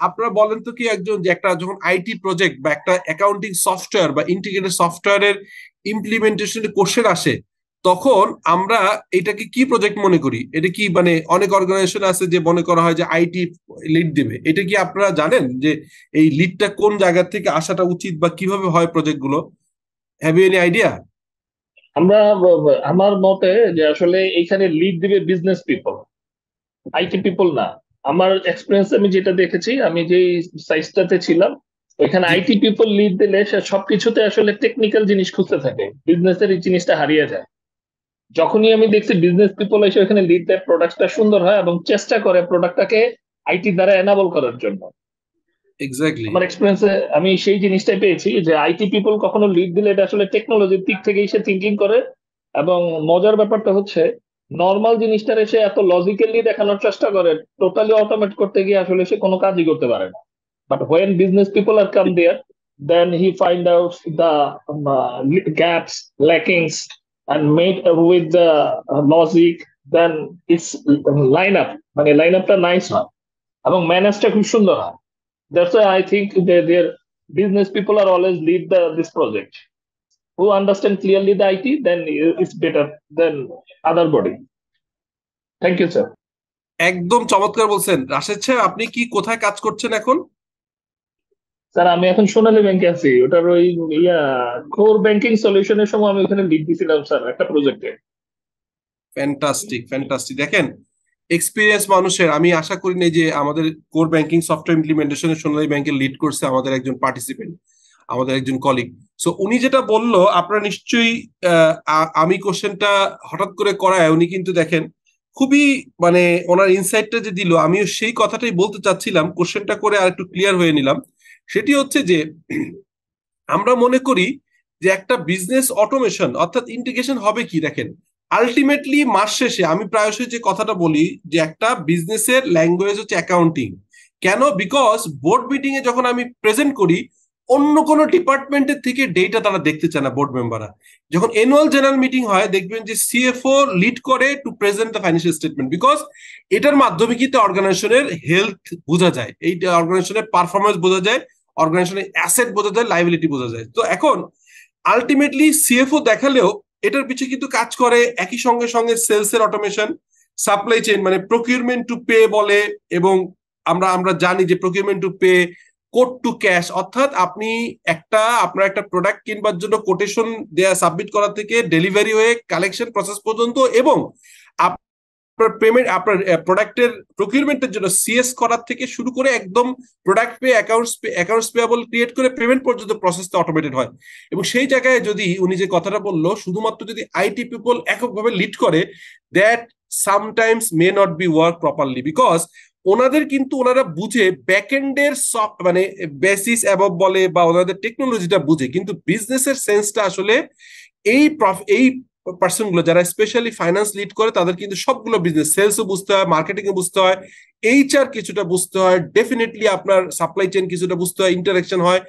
আপনারা বলেন তো কি একজন যে একটা যখন আইটি প্রজেক্ট বা একটা অ্যাকাউন্টিং সফটওয়্যার বা ইন্টিগ্রেটেড সফটওয়্যারের ইমপ্লিমেন্টেশন কোশ্চেন আসে, তখন আমরা এটাকে কি প্রজেক্ট মনে করি? এটা কি মানে অনেক অর্গানাইজেশন আছে যে মনে করা হয় যে আইটি লিড দেবে, এটা কি আপনারা জানেন যে এই লিডটা কোন জায়গা থেকে আসাটা উচিত বা কিভাবে হয় প্রজেক্ট গুলো? Have you any idea? আমরা আমার মতে যে আসলে এইখানে লিড দিবে বিজনেস পিপল, আইটি পিপল না। আমার এক্সপিরিয়েন্স আমি যেটা দেখেছি, আমি যে সাইজটাতে ছিলাম, ওইখানে জি। আইটি পিপল লিড দিলে সে সবকিছুতে আসলে টেকনিক্যাল জিনিস খুঁজতে থাকে, বিজনেসের এই জিনিসটা হারিয়ে যায়। যখনই আমি দেখছি বিজনেস পিপল এসে ওখানে লিড দেয়, প্রোডাক্টটা সুন্দর হয় এবং চেষ্টা করে প্রোডাক্টটাকে আইটি দ্বারা এনাবল করার জন্য। এক্স্যাক্টলি। আমার এক্সপিরিয়েন্সে আমি সেই জিনিসটাই পেয়েছি যে আইটি পিপল কখনো লিড দিলে এটা আসলে টেকনোলজির দিক থেকেই সে থিঙ্কিং করে। এবং মজার ব্যাপারটা হচ্ছে, নর্মাল জিনিসটার এসে এত লজিক্যালি দেখানোর চেষ্টা করে, টোটালি অটোমেট করতে গিয়ে আসলে সে কোনো কাজই করতে পারে না। But when business people are come there, then he find out the gaps, lackings, and made with the logic, then it's line up, মানে লাইন আপটা নাইস হয় এবং ম্যানেজটা খুব সুন্দর হয়। That's why I think their business people are always lead this project. Who understand clearly the IT, then it's better than other body. Thank you, sir. একদম চমৎকার বলছেন রাশেদ সাহেব। আপনি কি কোথায় কাজ করছেন এখন? স্যার আমি এখন সোনালী ব্যাংকে আছি, ওটার ওই ইয়া কোর ব্যাংকিং সলিউশনের সময় আমি ওখানে লিড দিছিলাম স্যার একটা প্রজেক্টে। Fantastic, fantastic. দেখেন, এক্সপিরিয়েন্স মানুষের, আমি আশা করি না যে আমাদের কোর ব্যাংকিং সফটওয়্যার ইমপ্লিমেন্টেশনের সোনালী ব্যাংকে লিড করছে আমাদের একজন পার্টিসিপেন্ট, আমাদের একজন কলিগ। সো উনি যেটা বললো আপনারা নিশ্চয়ই আমি কোশ্চেনটা হঠাৎ করে করায় উনি কিন্তু দেখেন খুবই মানে ওনার ইনসাইটটা যে দিল, আমিও সেই কথাটাই বলতে চাচ্ছিলাম, কোশ্চেনটা করে আর একটু ক্লিয়ার হয়ে নিলাম। সেটি হচ্ছে যে আমরা মনে করি যে একটা বিজনেস অটোমেশন অর্থাৎ ইন্টিগ্রেশন হবে কি, দেখেন আলটিমেটলি মাস শেষে আমি প্রায়শই যে কথাটা বলি যে একটা বিজনেসের ল্যাঙ্গুয়েজ হচ্ছে অ্যাকাউন্টিং। কেন? বিকজ বোর্ড মিটিং এ যখন আমি প্রেজেন্ট করি, অন্য কোনো ডিপার্টমেন্টের থেকে ডেটা তারা দেখতে চায় না বোর্ড মেম্বাররা। যখন অ্যানুয়াল জেনারেল মিটিং হয় দেখবেন যে সিএফও লিড করে to present the financial statement, because এটার মাধ্যমে কিন্তু অর্গানাইজেশনের হেলথ বোঝা যায়, এই অর্গানাইজেশনের পারফরমেন্স বোঝা যায়, অর্গানাইজেশনের অ্যাসেট বোঝা যায়, লাইবিলিটি বোঝা যায়। তো এখন আলটিমেটলি সিএফও দেখালেও এটার পিছিয়ে কিন্তু কাজ করে একই সঙ্গে সঙ্গে সেলস এর অটোমেশন, সাপ্লাই চেইন মানে প্রকিউরমেন্ট টু পে বলে, এবং আমরা আমরা জানি যে procurement to pay, code to cash, অর্থাৎ আপনি আপনার একটা প্রোডাক্ট কিনবার জন্য কোটেশন দেয়া সাবমিট করা থেকে ডেলিভারি হয়ে কালেকশন প্রসেস পর্যন্ত, এবং আপনার পেমেন্ট, আপনার প্রোডাক্টের প্রকিউরমেন্টের জন্য সিএস করার থেকে শুরু করে একদম product pay, accounts payable create করে পেমেন্ট পর্যন্ত প্রসেসটা অটোমেটেড হয়। এবং সেই জায়গায় যদি উনি যে কথাটা বললো, শুধুমাত্র যদি আইটি পিপল এককভাবে লিড করে, that sometimes may not be work properly, because ওনাদের কিন্তু ওনারা বুঝে ব্যাকএন্ডের সফট মানে বেসিস অ্যাবভ বলে বা ওনাদের টেকনোলজিটা বুঝে, কিন্তু বিজনেসের সেন্সটা আসলে এই পার্সন গুলো যারা স্পেশালি ফাইন্যান্স লিড করে তাদের কিন্তু সবগুলো বিজনেস, সেলসও বুঝতে হয়, মার্কেটিং এ বুঝতে হয়, এইচআর কিছুটা বুঝতে হয়, ডেফিনেটলি আপনার সাপ্লাই চেইন কিছুটা বুঝতে হয়, ইন্টারাকশন হয়।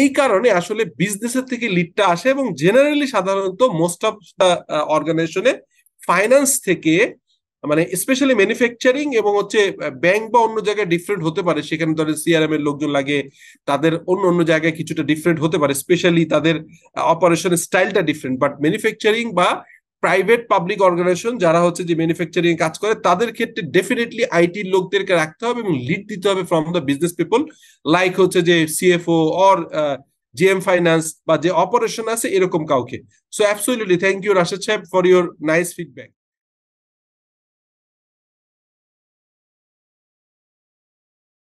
এই কারণে আসলে বিজনেসের থেকে লিডটা আসে, এবং জেনারেলি সাধারণত মোস্ট অফ অর্গানাইজেশনে ফাইন্যান্স থেকে মানে স্পেশালি ম্যানুফ্যাকচারিং এবং হচ্ছে ব্যাংক বা অন্য জায়গায় ডিফারেন্ট হতে পারে, সেখানে ধরেন সিআরএম এর লোকজন লাগে, তাদের অন্য অন্য জায়গায় কিছুটা ডিফারেন্ট হতে পারে, স্পেশালি তাদের অপারেশনের স্টাইলটা ডিফারেন্ট, বাট ম্যানুফ্যাকচারিং বা প্রাইভেট পাবলিক অর্গানাইজেশন যারা হচ্ছে যে ম্যানুফ্যাকচারিং কাজ করে তাদের ক্ষেত্রে ডেফিনেটলি আইটির লোকদেরকে রাখতে হবে এবং লিড দিতে হবে from the business people, like হচ্ছে যে সিএফও অর জিএম ফাইন্যান্স বা যে অপারেশন আছে এরকম কাউকে। So absolutely thank you Rashed Saheb for your nice feedback.